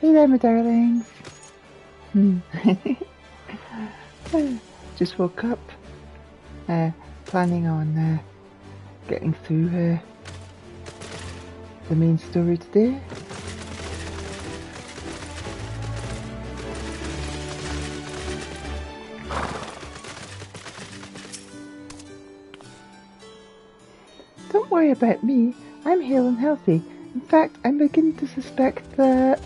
Hey there, my darlings. Just woke up. Planning on getting through the main story today. Don't worry about me. I'm hale and healthy. In fact, I'm beginning to suspect that...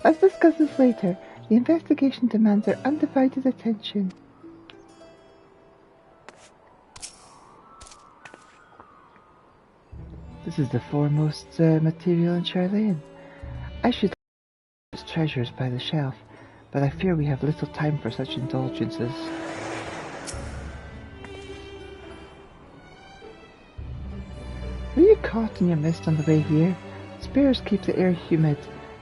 Let's discuss this later. The investigation demands our undivided attention. This is the foremost material in Charlene. I should have its treasures by the shelf, but I fear we have little time for such indulgences. Were you caught in your mist on the way here? Spears keep the air humid,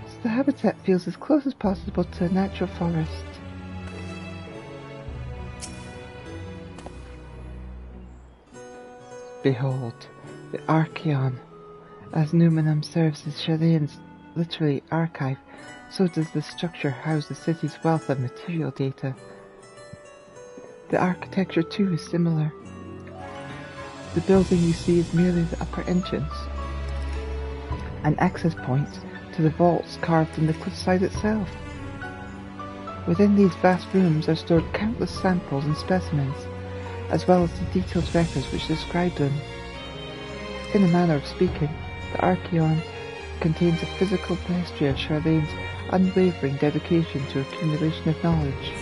so the habitat feels as close as possible to a natural forest. Behold, the Archeon. As Numenum serves as Charlene's literary archive, so does this structure house the city's wealth of material data. The architecture too is similar. The building you see is merely the upper entrance, an access point to the vaults carved in the cliffside itself. Within these vast rooms are stored countless samples and specimens, as well as the detailed records which describe them. In a manner of speaking, the Archeon contains a physical history of Charlene's unwavering dedication to accumulation of knowledge.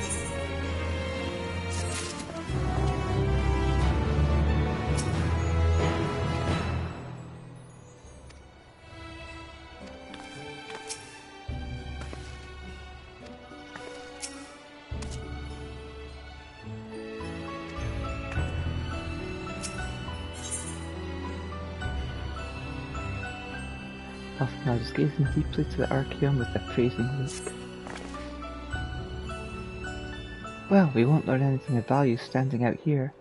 Halfnar is gazing deeply to the Archeon with a praising look. Well, we won't learn anything of value standing out here.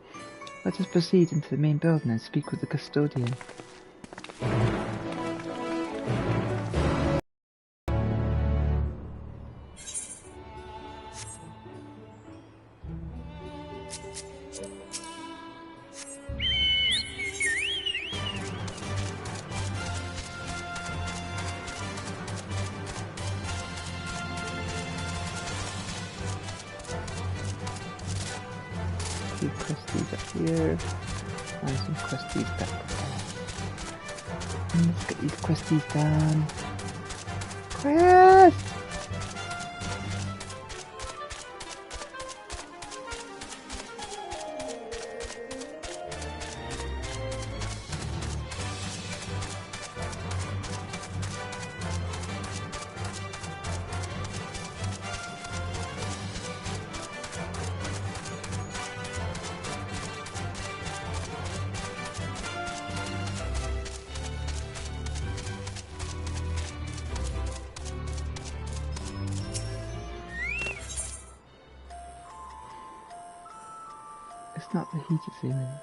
Let us proceed into the main building and speak with the custodian. Two questies up here, and some questies back there. Let's get these questies done. Quest! It's not the heat, it's aiming.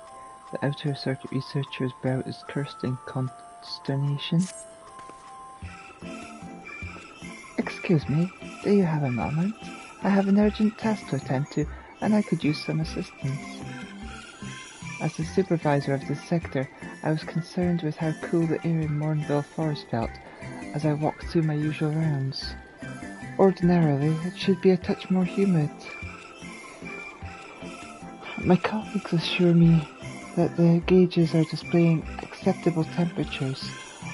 The outer circuit researcher's brow is cursed in consternation. Excuse me, do you have a moment? I have an urgent task to attend to, and I could use some assistance. As the supervisor of this sector, I was concerned with how cool the air in Mornville Forest felt as I walked through my usual rounds. Ordinarily, it should be a touch more humid. My colleagues assure me that the gauges are displaying acceptable temperatures,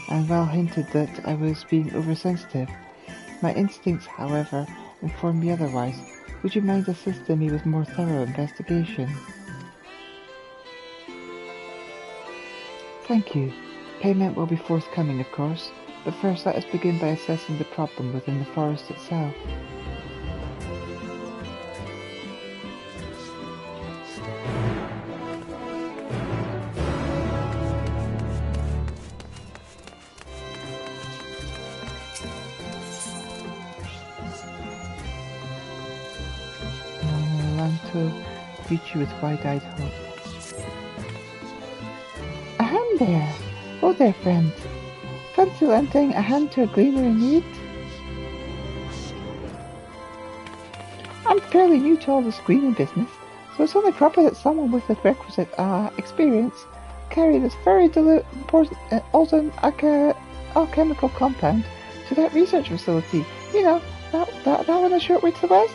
and well hinted that I was being oversensitive. My instincts, however, inform me otherwise. Would you mind assisting me with more thorough investigation? Thank you. Payment will be forthcoming, of course, but first let us begin by assessing the problem within the forest itself. To greet you with wide-eyed hope. Ahem there! Oh there, friend. fancy lending a hand to a gleaner in need? I'm fairly new to all this gleaning business, so it's only proper that someone with the requisite experience carry this very important alchemical compound to that research facility. You know, that one a short way to the west?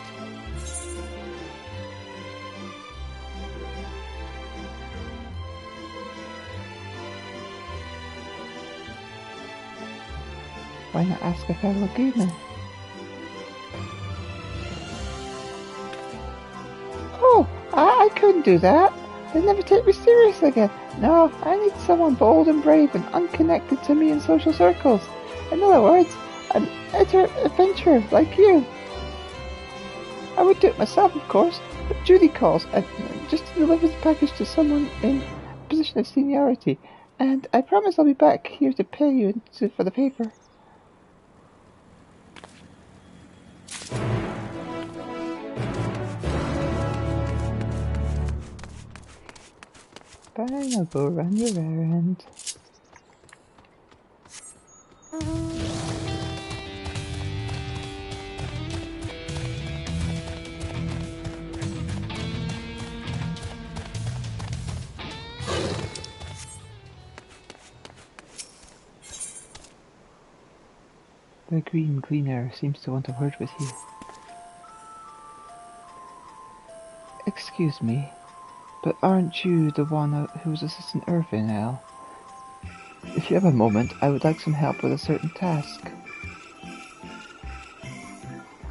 Why not ask a fellow gleaner? Oh, I couldn't do that. They'd never take me seriously again. No, I need someone bold and brave and unconnected to me in social circles. In other words, an adventurer like you. I would do it myself, of course, but duty calls, just to deliver the package to someone in a position of seniority. And I promise I'll be back here to pay you for the paper. Fine, I'll go run your errand. The green cleaner seems to want a word with you. Excuse me, but aren't you the one who's Assistant Irvin, Al? If you have a moment, I would like some help with a certain task.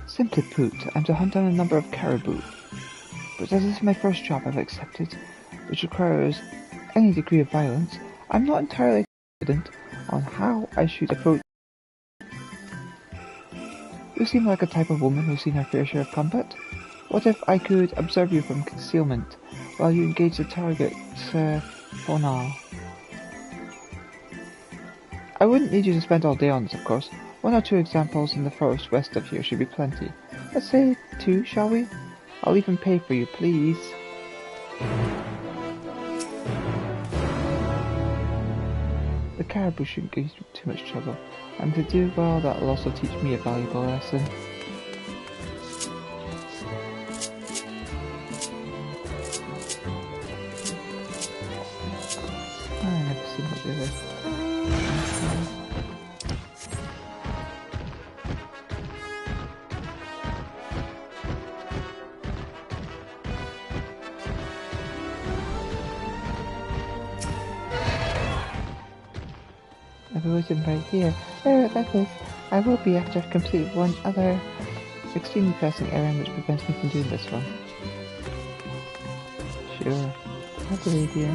Simply put, I'm to hunt down a number of caribou. But as this is my first job I've accepted, which requires any degree of violence, I'm not entirely confident on how I should approach. You seem like a type of woman who's seen her fair share of combat. What if I could observe you from concealment while you engage the target, for now? I wouldn't need you to spend all day on this, of course. 1 or 2 examples in the forest west of here should be plenty. Let's say 2, shall we? I'll even pay for you, please. The caribou shouldn't give you too much trouble, and if they do well, that'll also teach me a valuable lesson. I've never seen what they do. I've always been right here. That is, I will be after I've completed one other extremely pressing errand which prevents me from doing this one. Sure, I believe you.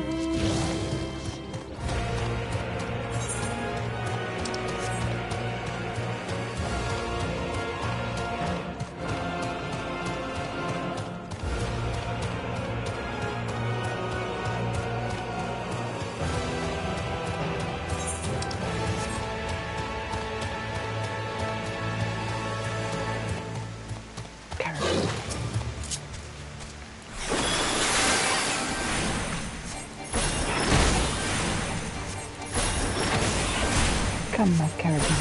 Come, my caribou.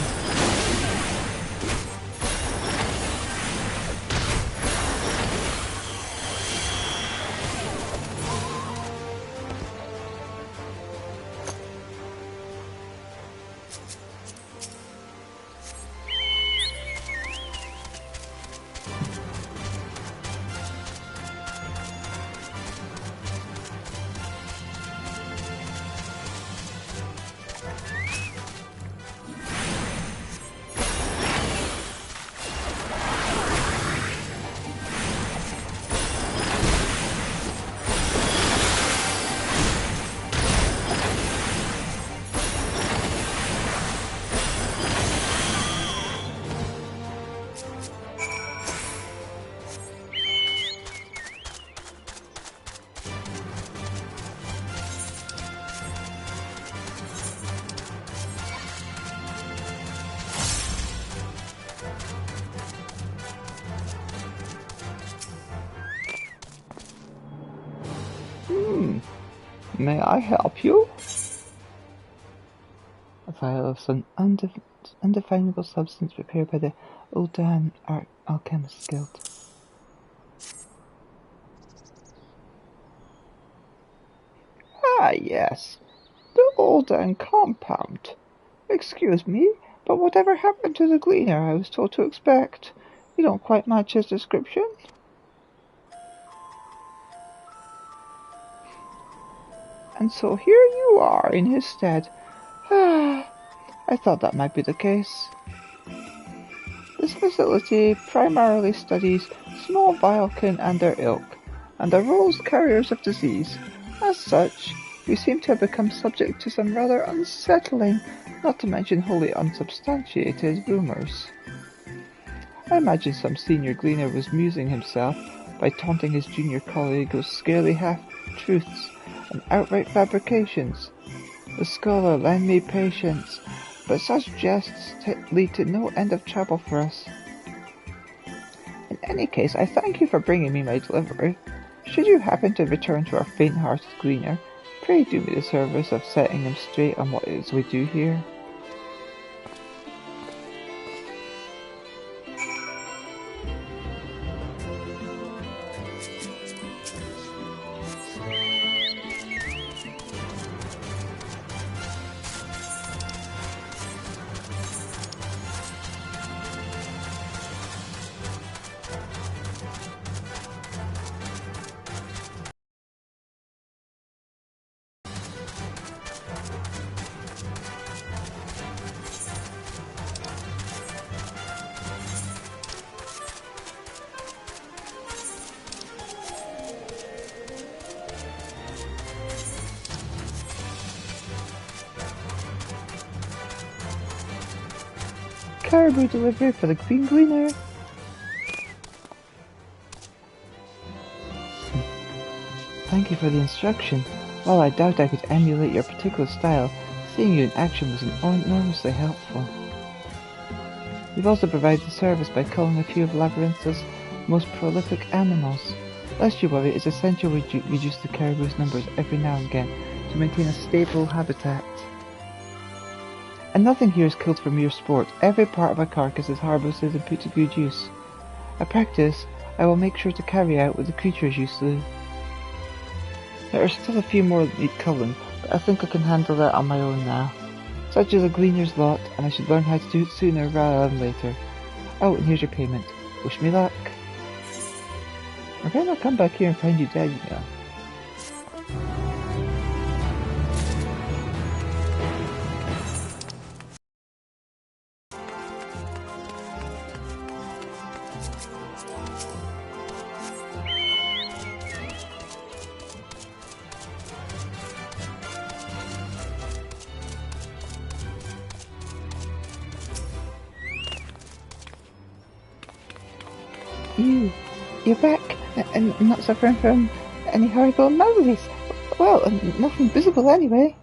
May I help you? A vial of some undefinable substance prepared by the Uldan Alchemists Guild. Ah, yes. The Uldan compound. Excuse me, but whatever happened to the gleaner I was told to expect? You don't quite match his description. And so here you are in his stead. Ah, I thought that might be the case. This facility primarily studies small biokin and their ilk, and the roles carriers of disease. As such, we seem to have become subject to some rather unsettling, not to mention wholly unsubstantiated, rumors. I imagine some senior gleaner was musing himself by taunting his junior colleague with scarily half-truths and outright fabrications. The scholar lend me patience, but such jests lead to no end of trouble for us. In any case, I thank you for bringing me my delivery. Should you happen to return to our faint-hearted gleaner, pray do me the service of setting him straight on what it is we do here. Caribou delivery for the Queen Gleaner. Thank you for the instruction. While I doubt I could emulate your particular style, seeing you in action was enormously helpful. You've also provided the service by culling a few of Labyrinth's most prolific animals. Lest you worry, it's essential we reduce the caribou's numbers every now and again to maintain a stable habitat. And nothing here is killed for mere sport. Every part of a carcass is harvested and put to good use. A practice I will make sure to carry out with the creatures you slew. There are still a few more that need culling, but I think I can handle that on my own now. Such is a gleaner's lot, and I should learn how to do it sooner rather than later. Oh, and here's your payment. Wish me luck. I better not come back here and find you dead, you know. You're back, and not suffering from any horrible maladies. Well, nothing visible anyway.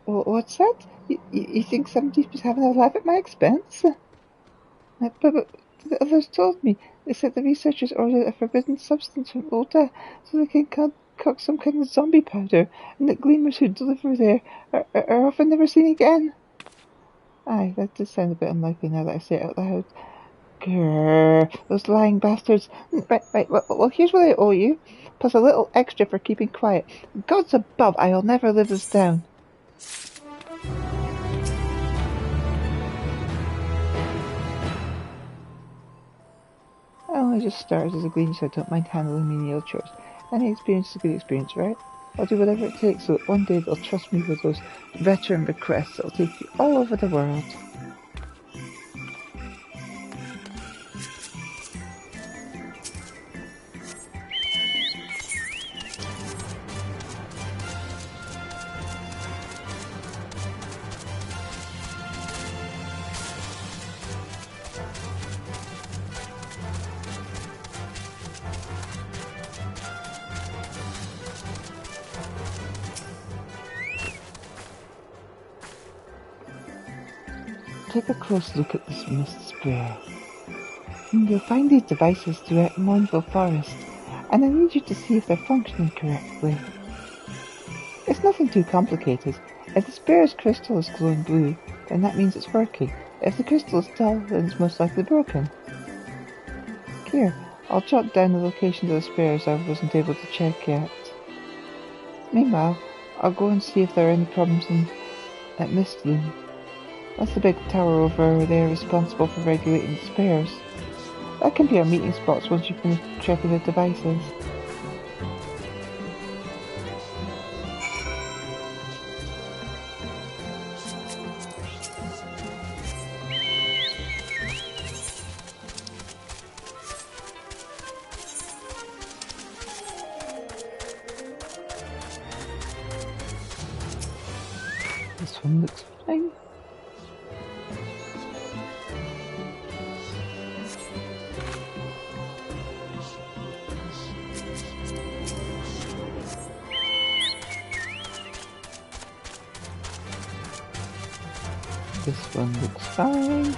What's that? You think somebody was having a laugh at my expense? But the others told me. They said the researchers ordered a forbidden substance from Elita so they can concoct some kind of zombie powder, and that gleamers who deliver there are often never seen again. Aye, that does sound a bit unlikely now that I say it out loud. Grrr, those lying bastards. Right, well, here's what I owe you, plus a little extra for keeping quiet. Gods above, I'll never live this down. I only just started as a gleaner, so I don't mind handling menial chores. Any experience is a good experience, right? I'll do whatever it takes so that one day they'll trust me with those veteran requests that'll take you all over the world. Take a close look at this mist spray. You'll find these devices throughout Mournful Forest, and I need you to see if they're functioning correctly. It's nothing too complicated. If the spare's crystal is glowing blue, then that means it's working. If the crystal is dull, then it's most likely broken. Here, I'll jot down the locations of the spares I wasn't able to check yet. Meanwhile, I'll go and see if there are any problems at Mist Loom. That's the big tower over there responsible for regulating the spares. That can be our meeting spots once you finish checking the devices. This one looks fine. This one looks fine.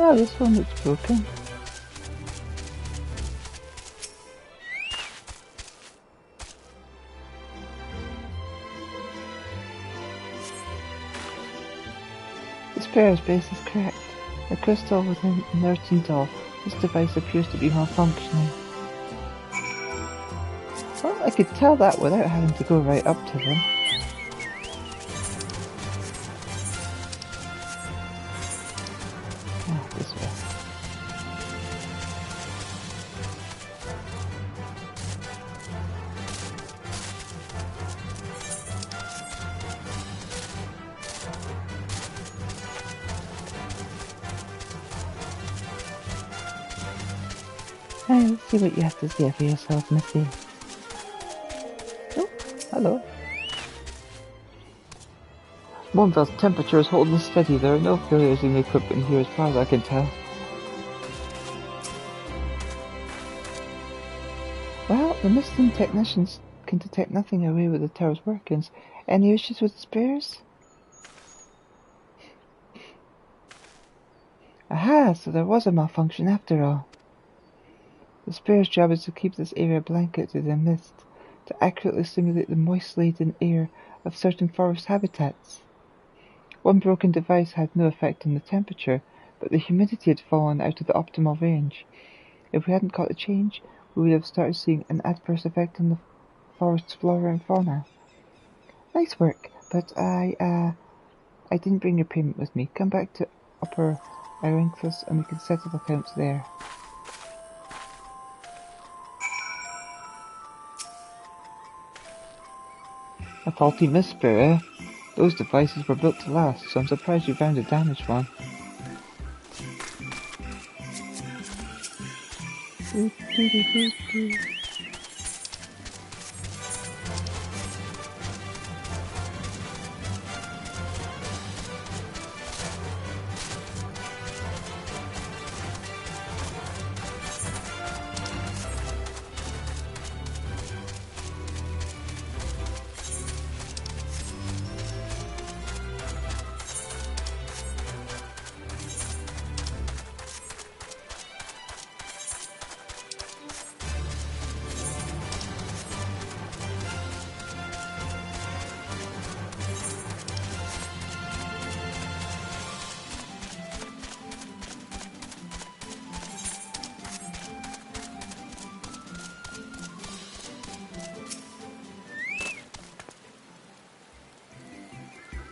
Oh, this one looks broken. The spare's base is cracked. The crystal within inert and dull. This device appears to be malfunctioning. Well, I could tell that without having to go right up to them. Ah, this way. Hey, let's see what you have to say for yourself, Missy. Oh, hello. Monvel's temperature is holding steady. There are no failures in the equipment here as far as I can tell. Well, the Misting technicians can detect nothing away with the tower's workings. Any issues with the spares? Aha, so there was a malfunction after all. The spare's job is to keep this area blanketed in mist, to accurately simulate the moist-laden air of certain forest habitats. One broken device had no effect on the temperature, but the humidity had fallen out of the optimal range. If we hadn't caught the change, we would have started seeing an adverse effect on the forest's flora and fauna. Nice work, but I didn't bring your payment with me. Come back to Upper Irenthus and we can settle accounts there. A faulty mist spare, eh? Those devices were built to last, so I'm surprised you found a damaged one.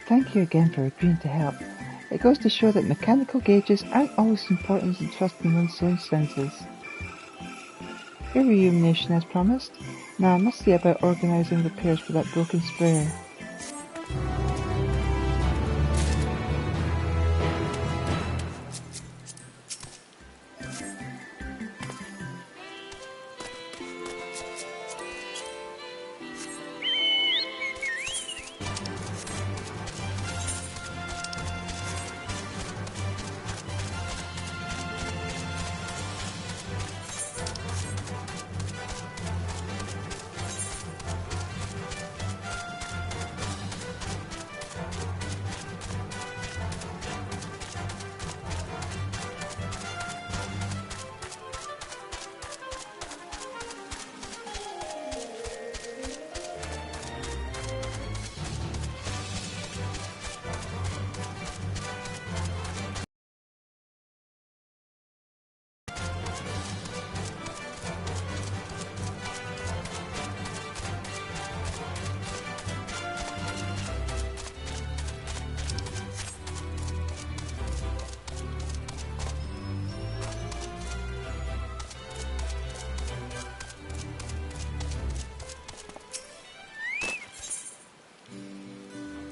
Thank you again for agreeing to help. It goes to show that mechanical gauges aren't always as important as trusting one's own senses. Your rejuvenation as promised. Now I must see about organising repairs for that broken spare.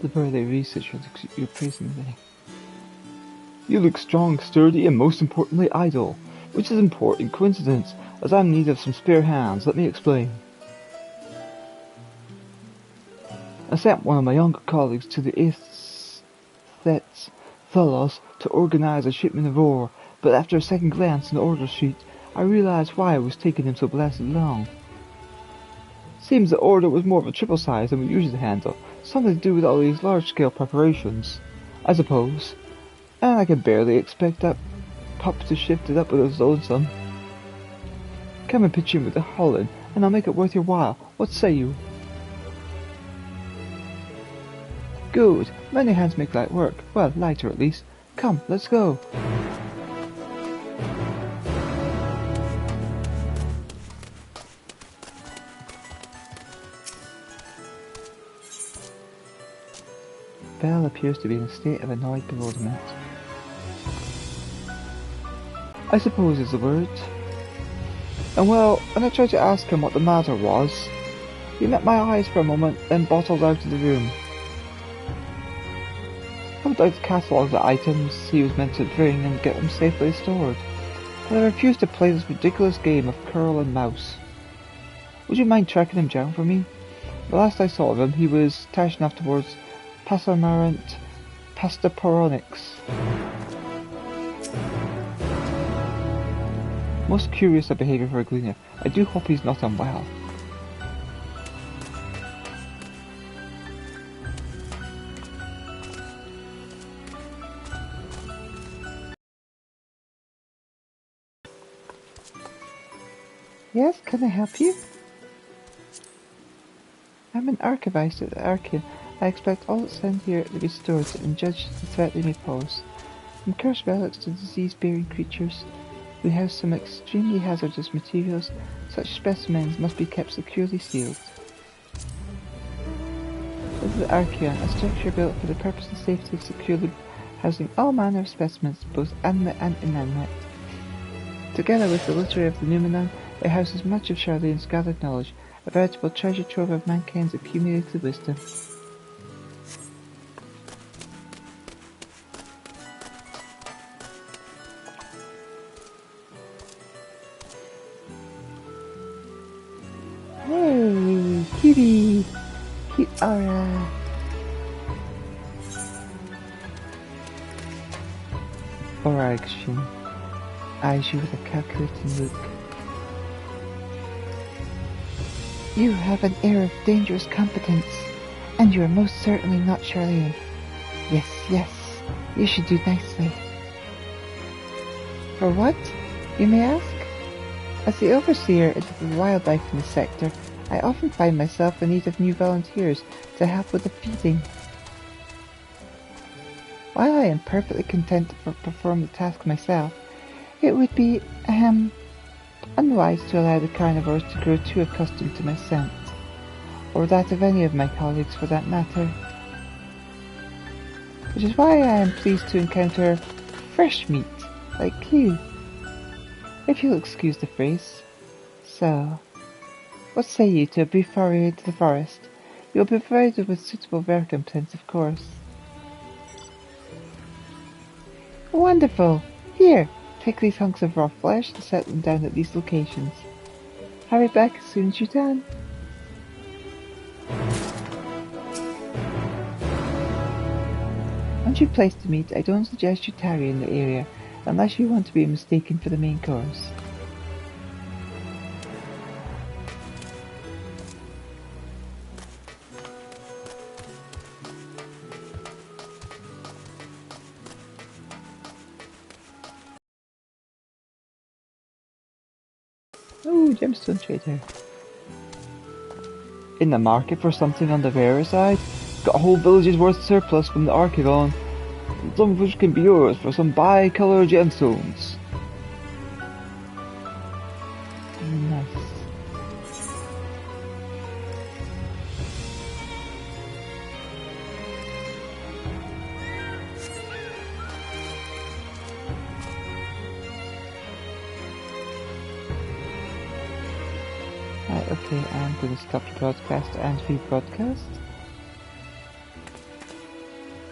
the burly researcher looks at you appraisingly. You look strong, sturdy, and most importantly idle, which is an important coincidence, as I'm in need of some spare hands. Let me explain. I sent one of my younger colleagues to the Aesthets Thalos to organize a shipment of ore, but after a second glance in the order sheet, I realized why it was taking him so blessed long. Seems the order was more of a triple size than we usually handle, something to do with all these large-scale preparations, I suppose. And I can barely expect that pup to shift it up with his lonesome. Come and pitch in with the hauling, and I'll make it worth your while. What say you? Good. Many hands make light work. Well, lighter at least. Come, let's go. Belle appears to be in a state of annoyed bewilderment. I suppose is the word. And well, when I tried to ask him what the matter was, he met my eyes for a moment, then bottled out of the room. I would like to catalogue the items he was meant to bring and get them safely stored, but I refuse to play this ridiculous game of curl and mouse. Would you mind tracking him down for me? The last I saw of him, he was dashing off towards Passamarant Pastaporonyx. Most curious of behaviour for a gleaner. I do hope he's not unwell. Yes, can I help you? I'm an archivist at the Archean. I expect all that's found here to be stored and judge the threat they may pose. From cursed relics to disease-bearing creatures, we have some extremely hazardous materials. Such specimens must be kept securely sealed. This is the Archean, a structure built for the purpose and safety of securely housing all manner of specimens, both animate and inanimate. Together with the litter of the Numenon, it houses much of Charlene's gathered knowledge, a veritable treasure trove of mankind's accumulated wisdom. Hey, Kitty! Kiara! Alright, Extreme. Eyes you with a calculating look. You have an air of dangerous competence, and you are most certainly not Charlene. Yes, yes, you should do nicely. For what, you may ask? As the overseer of the wildlife in the sector, I often find myself in need of new volunteers to help with the feeding. While I am perfectly content to perform the task myself, it would be, unwise to allow the carnivores to grow too accustomed to my scent, or that of any of my colleagues for that matter. Which is why I am pleased to encounter fresh meat, like you, if you'll excuse the phrase. So, what say you to a brief foray into the forest? You will be provided with suitable recompense, of course. Wonderful! Here! Take these hunks of raw flesh and set them down at these locations. Hurry back as soon as you're done. Once you've placed the meat, I don't suggest you tarry in the area, unless you want to be mistaken for the main course. Oh, gemstone trader. In the market for something on the rarer side? Got a whole village's worth surplus from the Archivon, some of which can be yours for some bi-colour gemstones. Nice. Right, okay, I'm going to stop the broadcast and rebroadcast.